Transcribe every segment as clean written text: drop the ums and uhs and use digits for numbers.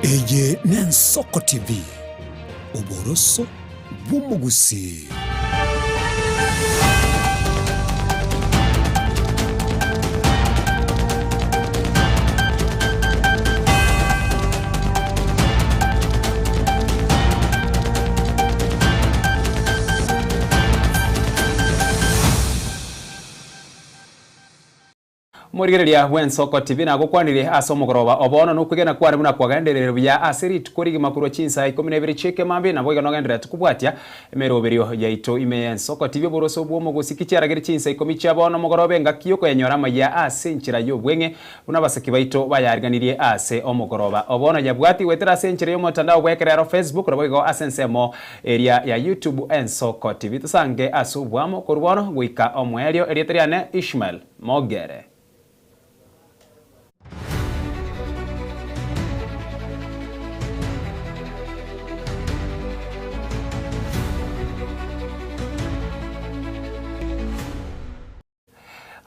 Eye n'Ensoko TV oboroso bw'umugusi. Murigereria w'Ensoko TV na gukwanire asomogoroba obono nukugena kwari muna kwagenderero bya asirit kuri makuru chinsa 12 cheke mambe na boiga nogendera tukubwatia emeroberio yaito ime Ensoko TV boroso bwo mugusi cyaragere chinsa 10 cyabona mugorobe ngakiyoko yanyorama ya asenchira yo bwenge unabasaki baito bayariganirie ase omugoroba obono yabwati wetera asenchira yo mutandao bwekerero Facebook roboigo asensemo area ya YouTube Ensoko TV tusange asubwamo kurbono gwika omwerio eriatriane Ishmael Mogere.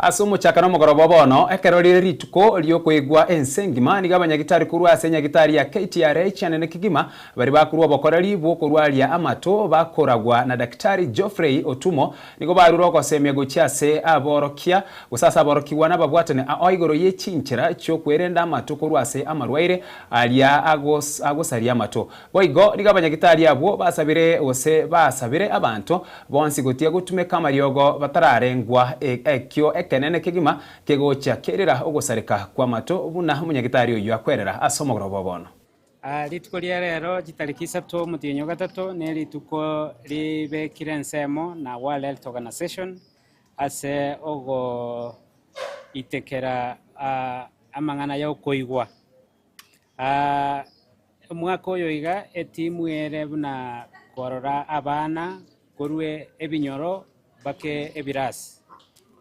Asumu chakano mugoroba bono ekerorire rituko lyokwegwa ensengima ni gabanyagitari kurwa asenya gitari ya KTRH anene kigima bari bakurwa bokorari bokorwalia amato bakoragwa na daktari Geoffrey Otumo nigo baruro ko semyego cyase aborokia usasa aborokiwa nababwatane oigoro yechinchira cyo kwerenda amato kurwase amarwaire alia agosari amato boigo ni gabanyagitari abo basabire ose basabire abantu bonsi gotia gutume kamaryogo batararengwa ekyo kenene kigima kegocha kerera ogosareka kwa mato buna umunyagitari uyu akwerera asomogoroba bono lituko lya rero gitariki 3 mutinyo gatatu ne lituko libekire nsemo na World Health Organization ase ogo itekera amangana yo koigwa mwaka oyo iga etimu ere buna korora abana korwe ebinyoro bake ebirasi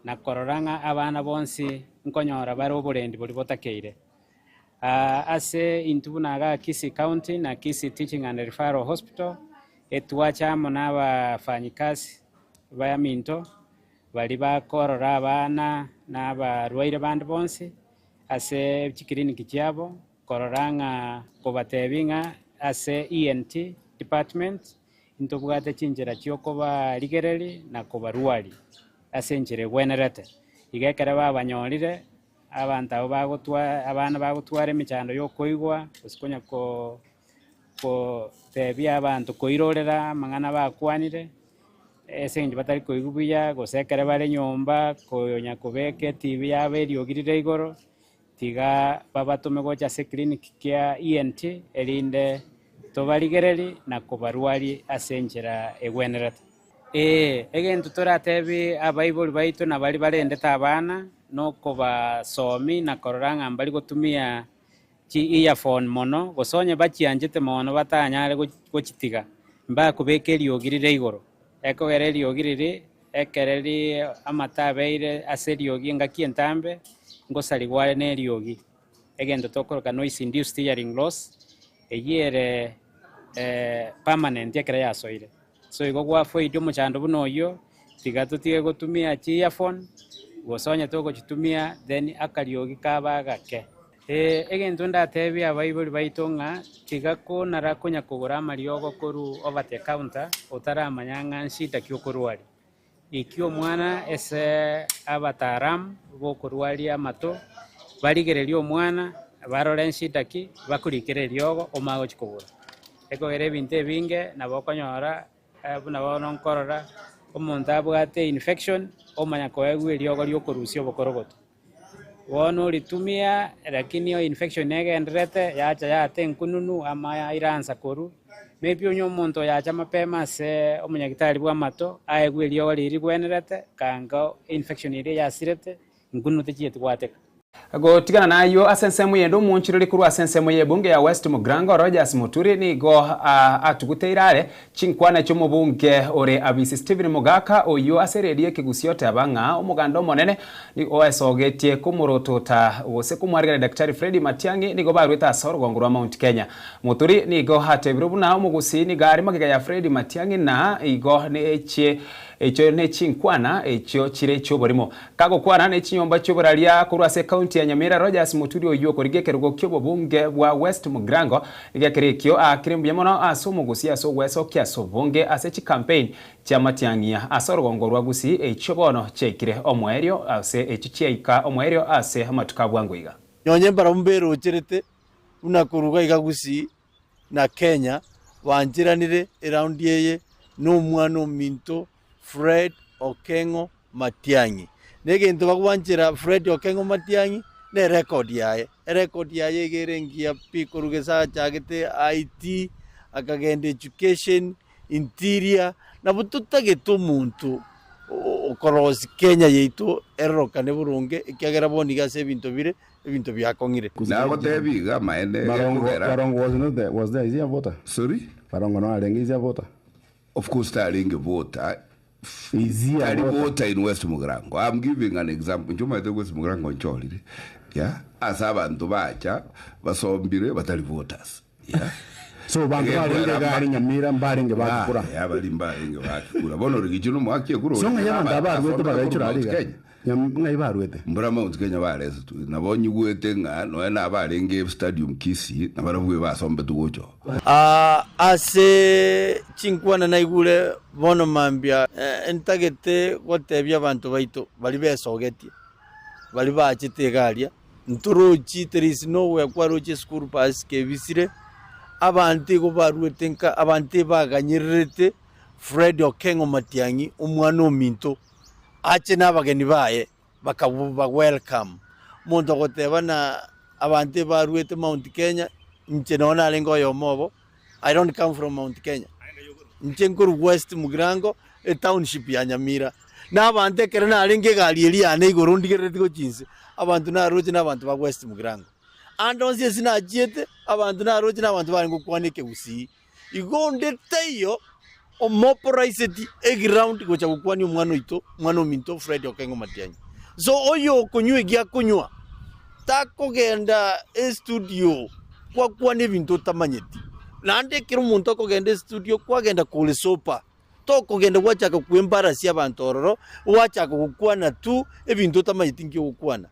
na kororanga abana bonsi nkonyora bari oburendi buri botakeire ase intubunaga Kisii County na Kisii Teaching and Referral Hospital etwachamo n'abafanyikazi bayaminto bali bakorora abana n'abarwaire bandi bonsi ase chikliniki cyabo kororanga kobatebinga ase ENT department intubwate chinjira cyoko barigereri na kobarwari asenjire gwenerete igekere babanyorire abantu abo bagotwa abana bagotwara emichando yo koigwa usikonya ko tebya abantu koirorera mangana bakwanire esenje batari koigubuya gosekere bare nyomba koyonya kubeke TV yabe ryogirire igoro tiga babatume gocha se clinic kya ENT elinde tobarigereri na kobarwari asenjira egwenerete egento toratebi abaibuli baito na bali barendeta abana noko basomi na kororanga mbali gotumia chi earphone mono gosonye bachianjete mono batanyare gochitiga mba kubeke ryogirire igoro ekogere ryogirire ekereri amatabeire ase ryogi ngaki entambe ngosaligware ne ryogi egento tokoroka noise induced hearing loss eyere permanent yakera yasoire so igo gwafo idio muchando buno yo tigato tiye gotumia chi earphone gosonya to gochitumia then akaryogi kabagake egento ndatebi abaibuli baitonga tigako narakonya kugura amaryogo koru over the counter otaramanyanga nshita kyokorwari ikyo mwana ese abataram bokorwari amato barigererio omwana barore nshita ki bakurikire ryogo omago chikobura ekogere binte binge nabokonyora buna bono nkorora omuntu abwate infection omanya koegwe ryogo ryokorusio bokorogoto wono litumia lakini yo infection negenderete yacha yate nkununu ama iransa koru maybe onyo omuntu yacha mapema se omunyagitari bwa mato aegwe ryogo riri gwenerete kanga infection iri yasirete nkunu techiete gwateka go tigana nayo asensemo yendo munchiriri kuru asensemo yebunge ya West Mugrango Rogers Muturi ni go atuguteirare chinkwana cyo mubunge ore abisi Stephen Mugaka oyo asererie kigusiote abanga omugando monene ni oesogetie kumurotota wose kumwarigana Daktari Freddy Matiang'i ni go barweta asorwa ngurwa Mount Kenya Muturi ni go hatebirubuna omugusi ni gari magiga ya Freddy Matiang'i na igo ne eche echo ne chinkwana echo chire echo borimo kago kwana ne chinyomba choboralia kurwase county ya Nyamira. Rogers Muturi oyo korigekergo kyobo bunge bwa West Mugrango igekerekyo akirembuye mono asomugusi asogweso kyasobonge asechi campaign chamatiangia asorogongo rwagusi echo bono chekire omwerio ase echo chieka omwerio ase amatuka bwangoiga nyonye mbaramumbero cherete unakuruga igagusi na Kenya wanjiranire around yeye n'omwana ominto Fred Okengo Matiang'i negento bagwanjira Fred Okengo Matiang'i ne record yaye gerengia pikoruge saa chagete IT akagenda education interior na bututagete omuntu okorosi Kenya yeitu erokane burunge ikiagera boniga se ebintu byakongire nago tebiga maende Barongo was there is he a voter? Sorry, Barongo no alenge is a voter. of course taringe voter Is he a voter in West Mugrango. I'm giving an example. Njuma the West Mugrango ncholi yeah as abantu bacha basombire batali voters yeah. So bantu baringe gari Nyamira mbaringe bakura ya bali mbaringe bakura bono rigijunu mwakiye kuro so ngaya ndabarwete bagayicura ariga ngai barwete mbrama Kenya bareze tu nabonye gwete nga no na baringe stadium kisi na baravuye basombe tugocho ase chinkwana naigule bono mambia entagete gotebya abantu baito bali besogetie bali bachite garia nturuchi there is nowhere kwaroche school pass kebisire abantu go barwetenka abantu baganyirete Fred Okengo Matiang'i umwana ominto ache nabageni baye bakabuba welcome muntu gotebana abantu barwete Mount Kenya nche nona lengo yomobo. I don't come from Mount Kenya nche nkuru West Mugrango a township ya Nyamira na abantu kerana alenge gali eli ane igoro ndigerete go chinse abantu na roje na abantu ba West Mugrango andonse sina jete abantu na roje na abantu bari ngukwanike usi igonde tayo omoporaiseti ground gocha gukwani umwana minto Fred Okengo Matiang'i so oyo kunywe gya kunywa takogenda studio kwa kwane bintu tamanyeti nande kiro muntu kogenda studio kwagenda kule sopa tokogenda wachaka kwembarasi abantu ororo wachaka gukwana tu ebintu tamanyeti ngyo gukwana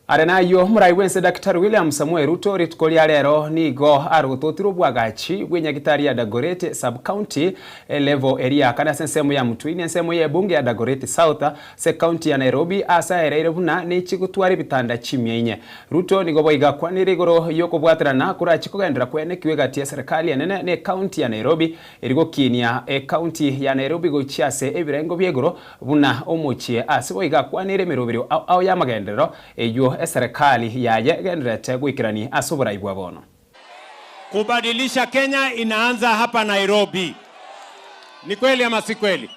arena yo murai wense Dr. William Samuel Ruto ritukoli rero nigo arugutotiro bwagachi bwenyagitari ya Dagoretti sub county level area kana sensemo ya Mutwini ensemo ya bunge ya Dagoretti South se county ya Nairobi asa erere buna ni chigutwari bitanda chimyenye Ruto nigo boiga kwanire goro yoko bwatrana kura chikogendera kwene kiwegati ya serikali enene ne county ya Nairobi erigo kinia county ya Nairobi go chiase ebirengo byegoro buna omuchie ase boiga kwanire mirobiro au ya magendero eyo serikali yaje gendrete gwikirani asobora bono. Kubadilisha Kenya inaanza hapa Nairobi. Ni kweli ama si kweli?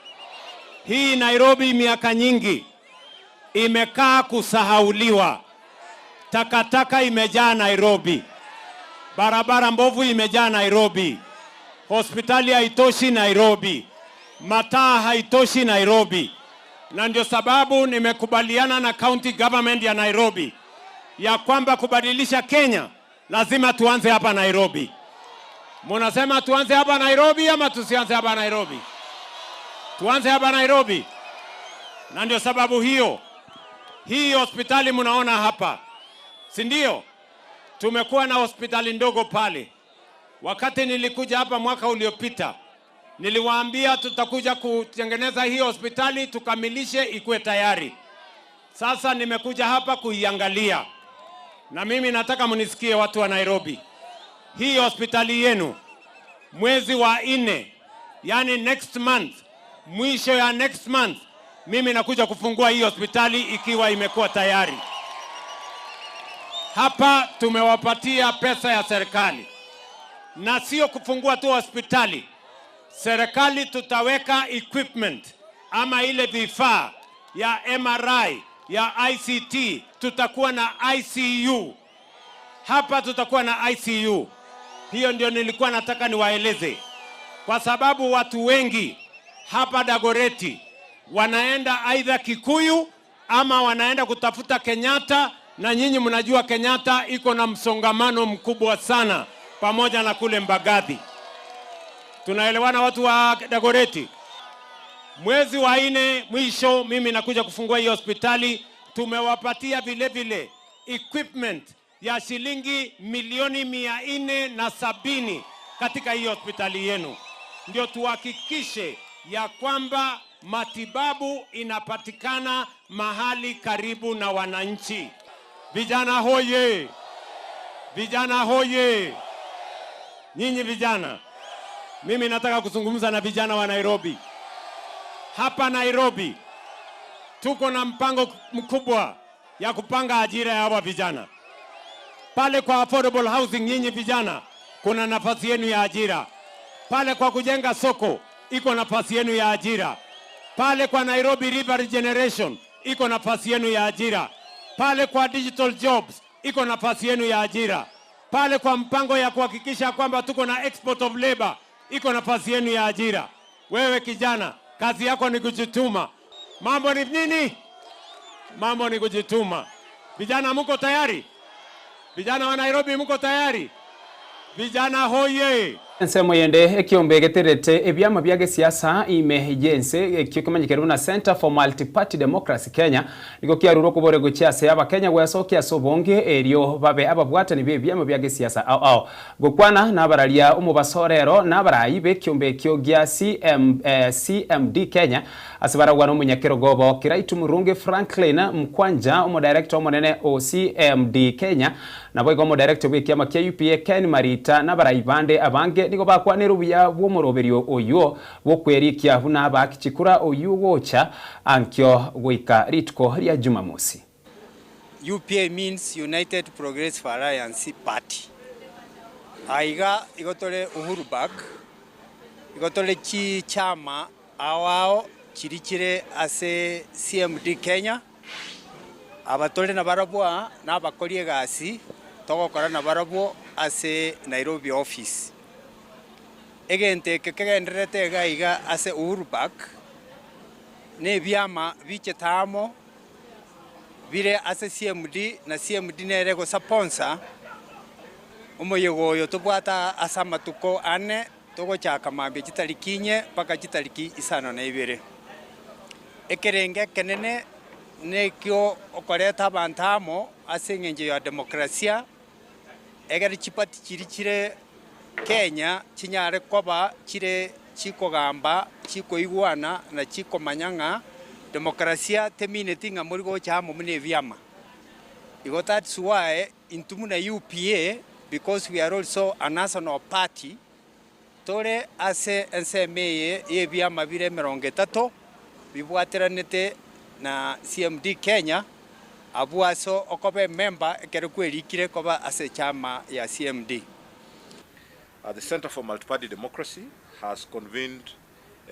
Hii Nairobi miaka nyingi imekaa kusahauliwa. Takataka imejaa Nairobi. Barabara mbovu imejaa Nairobi. Hospitali haitoshi Nairobi. Mataa haitoshi Nairobi. Na ndio sababu nimekubaliana na county government ya Nairobi ya kwamba kubadilisha Kenya lazima tuanze hapa Nairobi. Munasema tuanze hapa Nairobi ama tusianze hapa Nairobi? Tuanze hapa Nairobi. Na ndio sababu hiyo hii hospitali munaona hapa, si ndio? Tumekuwa na hospitali ndogo pale. Wakati nilikuja hapa mwaka uliopita, niliwaambia tutakuja kutengeneza hii hospitali tukamilishe ikuwe tayari. Sasa nimekuja hapa kuiangalia. Na mimi nataka munisikie watu wa Nairobi. Hii hospitali yenu mwezi wa 4, yani next month, mwisho ya next month, mimi nakuja kufungua hii hospitali ikiwa imekuwa tayari. Hapa tumewapatia pesa ya serikali. Na sio kufungua tu hospitali. Serikali tutaweka equipment ama ile vifaa ya MRI, ya ICT, tutakuwa na ICU. Hapa tutakuwa na ICU. Hiyo ndio nilikuwa nataka niwaeleze. Kwa sababu watu wengi hapa Dagoretti wanaenda aidha Kikuyu ama wanaenda kutafuta Kenyatta, na nyinyi mnajua Kenyatta iko na msongamano mkubwa sana pamoja na kule Mbagathi. Tunaelewana watu wa Dagoretti? Mwezi wa 4 mwisho mimi nakuja kufungua hii hospitali. Tumewapatia vile vile equipment ya shilingi milioni 470 katika hii hospitali yenu. Ndio tuhakikishe ya kwamba matibabu inapatikana mahali karibu na wananchi. Vijana hoye! Vijana hoye! Nyinyi vijana, mimi nataka kuzungumza na vijana wa Nairobi. Hapa Nairobi tuko na mpango mkubwa ya kupanga ajira ya hawa vijana. Pale kwa affordable housing, nyinyi vijana, kuna nafasi yenu ya ajira. Pale kwa kujenga soko, iko nafasi yenu ya ajira. Pale kwa Nairobi River Regeneration, iko nafasi yenu ya ajira. Pale kwa digital jobs, iko nafasi yenu ya ajira. Pale kwa mpango ya kuhakikisha kwamba tuko na export of labor, iko nafasi yenu ya ajira. Wewe kijana, kazi yako ni kujituma. Mambo ni nini? Mambo ni kujituma. Vijana mko tayari? Vijana wa Nairobi mko tayari? Vijana hoye! Nsemo yende ekiombe geterete ebyama byage siasa imejense ekikimanyikero na Center for Multi-Party Democracy Kenya niko kiaruro kubore gochiase aba Kenya gwesokia sobonge eryo babe ababwatani bebyama byage siasa ao gokwana nabaralia umubasorero nabarayi bekiombe kyo gya CMD Kenya asibaragwa no munyakero gobo kiraitu murunge Franklin Mkwanja umo director omonene o CMD Kenya nabo igomo director w'ikiama kya UPA Ken Marita nabarayi bande abange niko bakwanira ubuya bw'umuroberio oyo bokwerikia buna bakikikura oyo wocha ankyo gwika ritko lya Jumamosi. UPA means United Progressive Alliance Party. Aiga igotole Uhuru Park igotole chi chama awao chirichire ase CMD Kenya abatole na barabwa na bakolie gasi togokora na barabwo ase Nairobi office. Egente kegenderete gaiga ase Uhuru Park ne byama bichetamo bire ase CMD na CMD nerego sponsor umoyegoyo tubwata asama tuko ane togo chaka mambe chitalikinye paka chitaliki isano na ibere ekerenge kenene nekyo okoreta bantamo ase ngenje ya demokrasia egari chipati chirichire Kenya chinyare koba chire chikogamba chikoigwana na chikomanyanga demokrasia temine tinga murigo chamo mune vyama. That's why intumuna UPA, because we are also a national party, tore ase NCMA ye vyama vile 30 bibwateranete na CMD Kenya abuaso okobe member ekerekwerikire koba ase chama ya CMD. The Center for Multi-Party Democracy has convened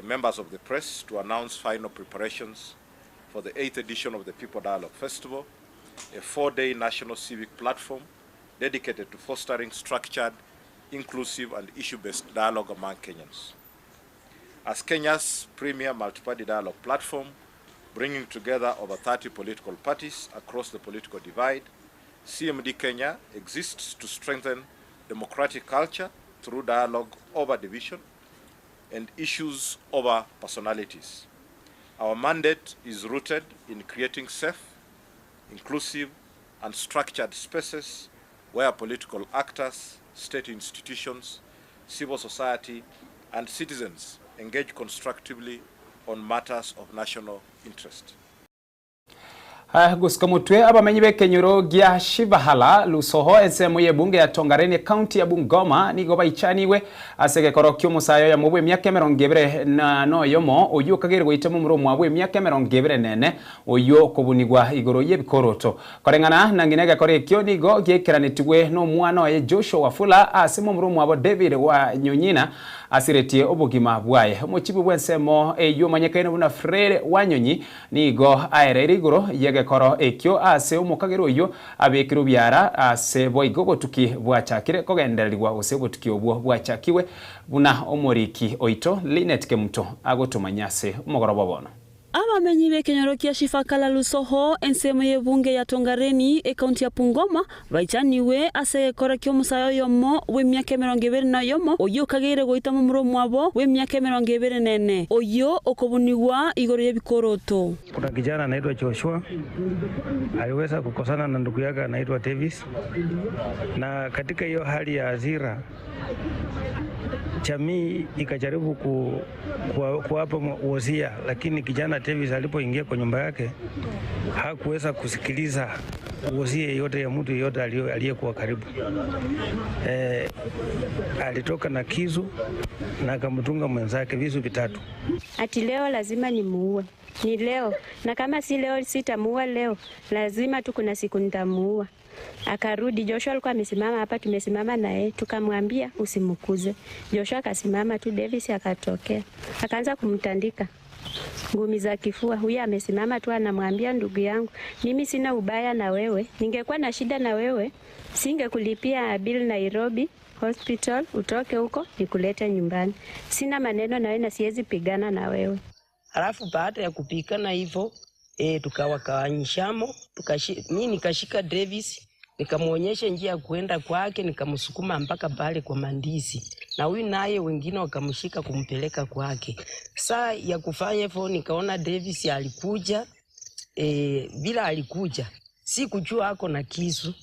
members of the press to announce final preparations for the 8th edition of the People Dialogue Festival, a 4-day national civic platform dedicated to fostering structured, inclusive and issue-based dialogue among Kenyans. As Kenya's premier multi-party dialogue platform, bringing together over 30 political parties across the political divide, CMD Kenya exists to strengthen democratic culture through dialogue over division and issues over personalities. Our mandate is rooted in creating safe, inclusive, and structured spaces where political actors, state institutions, civil society, and citizens engage constructively on matters of national interest. Gusikamutwe abamenyi bekenyuro gya Shibahala lusoho ensemo ye bunge ya Tongareni county ya Bungoma nigo baichaniwe asege korokyo musayo ya mubwe myaka 20 na no yomo oyo kagirwe itemu muro mwabwe myaka 20 nene oyo kubunigwa igoro yebikoroto korengana nanginega korekyo nigo gyekeranitwe no mwana wa Joshua Wafula asimo muro mwabo David wa Nyonyina asiretie obugima bwaye muchibu bwensemo eyo manyakaine buna Frere Wanyonyi nigo aere igoro koro ekyo ase omukagero yo abekiro byara ase boigo botuki bwachakire kogendererwa ose botuki obwo bwachakiwe buna omoriki oito Linet Kemuto agotumanyase umugorobo bono. Abamenyi b'ekenyoro kia Shifakala Lusoho ensemo y'ebunge ya Tongareni ekaunti ya Bungoma baitaniwe ase ekora kyo musayo yomo w'emyaka 21 oyo kagere goita mu muromo wabo w'emyaka 24 oyo okobuniwa igoro y'ebikoroto. Kuna kijana anaitwa Joshua aliweza kukosana na ndugu yake anaitwa Davis, na katika hiyo hali ya hasira jamii ikajaribu kuwapa wosia, lakini kijana Davis alipoingia kwa nyumba yake hakuweza kusikiliza wosia yote ya mtu yote aliyekuwa karibu. Alitoka na kisu na akamtunga mwenzake visu vitatu. Ati leo lazima nimuue. Ni leo, na kama si leo sitamuua leo, lazima tu kuna siku nitamuua. Akarudi. Joshua alikuwa amesimama hapa, tumesimama naye, tukamwambia usimukuze. Joshua akasimama tu, Davis akatokea akaanza kumtandika ngumi za kifua. Huyu amesimama tu anamwambia, ndugu yangu, mimi sina ubaya na wewe, ningekuwa na shida na wewe singekulipia bill Nairobi hospital, utoke huko nikulete nyumbani. Sina maneno na wewe na siwezi pigana na wewe. Alafu baada ya kupikana hivyo tukawakawanyishamo, mimi nikashika Davis nikamuonyesha njia ya kuenda kwake, nikamsukuma mpaka pale kwa Mandisi, na huyu naye wengine wakamshika kumpeleka kwake. Saa ya kufanya hivyo nikaona Davis alikuja, bila alikuja si kujua ako na kisu.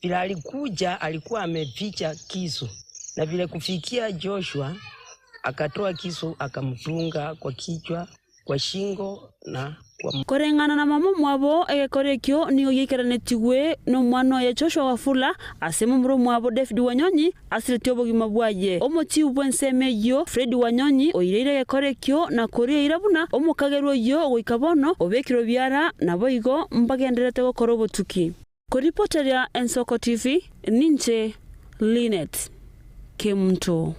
Bila alikuja alikuwa ameficha kisu, na vile kufikia Joshua akatoa kisu akamfunga kwa kichwa, kwa shingo na kwa korengana na mama mwabo egekorekyo niyo yikeranetiwe no mwana ya Joshua Wafula asemo muro mwabo David Wanyonyi asiretyo bogima bwaye omoti ubwensemeyo Fred Wanyonyi oireire egekorekyo na korea irabuna omukagerwo yo goikabono obekiro byara naboigo mbagenderete gokora obotuki. Koripoteria Ensoko TV ninche Linet Kemto.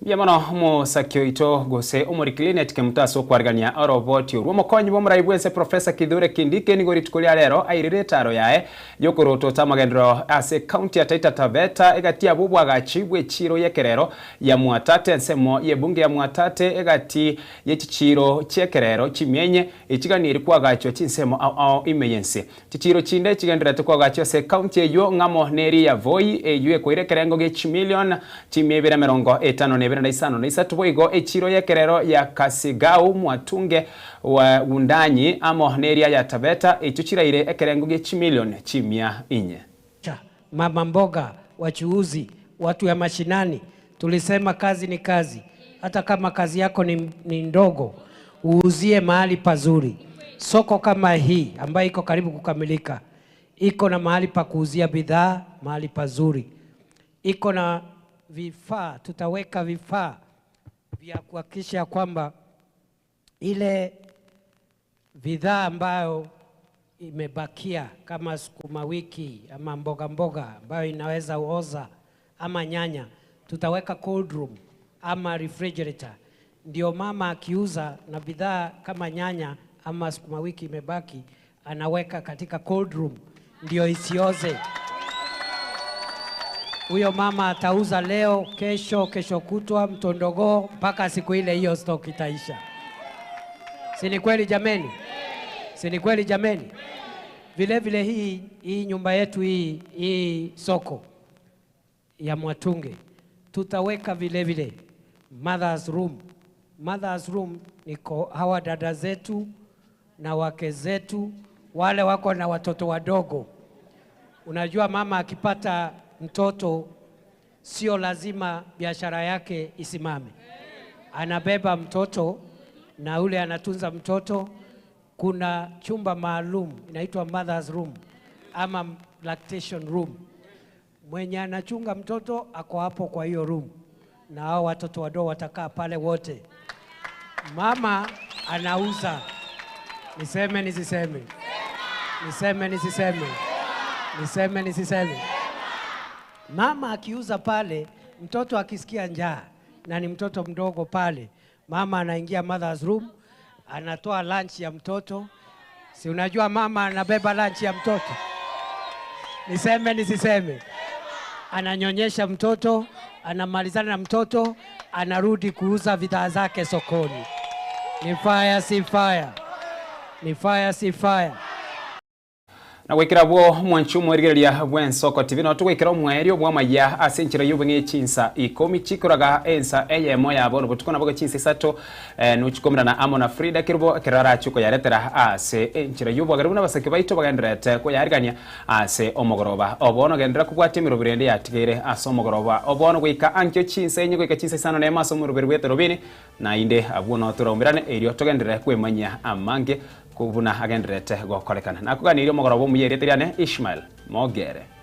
Yamano musakyo ito gose umurikiline tikemutaso kwargania roboti rumokonyi bomurayibwense Professor Kithure Kindiki nigori tukulia lero airire taro yae yokoroto tamagendro ase county ya Taita Taveta egati abubwaga chibwe chiro yekerero ya Mwatate ensemo yebunge ya Mwatate egati yechichiro chekerero chimyenye ichiganiri kwagacho chinsemo au imeyense chichiro chinde chigendera tukwagacho se county eyo ngamo neri ya Voi eyue koirekerengo ge chimillion chimyebera 50 na isatu boigo echiro yekerero ya Kasigau Mwatunge wa Undanyi amo neria ya Taveta echuchiraire ekerengo ge chimilioni chimia inye. Mama mboga, wachuuzi, watu ya mashinani, tulisema kazi ni kazi. Hata kama kazi yako ni ndogo, uuzie mahali pazuri. Soko kama hii ambayo iko karibu kukamilika, iko na mahali pa kuuzia bidhaa, mahali pazuri. Iko na vifaa, tutaweka vifaa vya kuhakikisha kwamba ile bidhaa ambayo imebakia kama sukuma wiki ama mboga ambayo inaweza uoza ama nyanya, tutaweka cold room ama refrigerator. Ndio mama akiuza na bidhaa kama nyanya ama sukuma wiki imebaki, anaweka katika cold room ndio isioze. Huyo mama atauza leo, kesho kutwa, mtondogoo mpaka siku ile hiyo stock itaisha. Si ni kweli jameni? Si ni kweli jameni? Vile vile hii nyumba yetu hii soko ya Mwatunge tutaweka vile vile mother's room. Mother's room niko hawa dada zetu na wake zetu wale wako na watoto wadogo. Unajua mama akipata mtoto sio lazima biashara yake isimame. Anabeba mtoto na ule anatunza mtoto. Kuna chumba maalum inaitwa mother's room ama lactation room. Mwenye anachunga mtoto ako hapo kwa hiyo room, na hao watoto wadogo watakaa pale wote. Mama anauza. Niseme nisiseme? Niseme nisiseme? Niseme nisiseme? Mama akiuza pale, mtoto akisikia njaa na ni mtoto mdogo pale, mama anaingia mother's room, anatoa lunch ya mtoto. Si unajua mama anabeba lunch ya mtoto? Niseme nisiseme? Ananyonyesha mtoto, anamalizana na mtoto, anarudi kuuza bidhaa zake sokoni. Ni fire si fire. Ni fire si fire. Na gwikira bwo mwanchu mwerigeria bwensoko TV no tugwikira mwerio bwa maya asenchira yubenge chinsa ikomi chikoraga ensa eyemo yabo no butukona bwo chinsa 3 no chikomera na Amona Frida kirbo kirara chuko yaretera ase enchira yubo garibuna basake baito bagendrete ko yarigania ase omogoroba obono gendera kubwatimiro birende yatigere ase omogoroba obono gwika ankyo chinsa enye gwika chinsa sano ne maso mu rubiri wetero bini na inde abuno turombirane erio togendere kwemanya amange kubuna agendrete gokorekana nakuganira omogoroba muyerete Ishmael Mogere.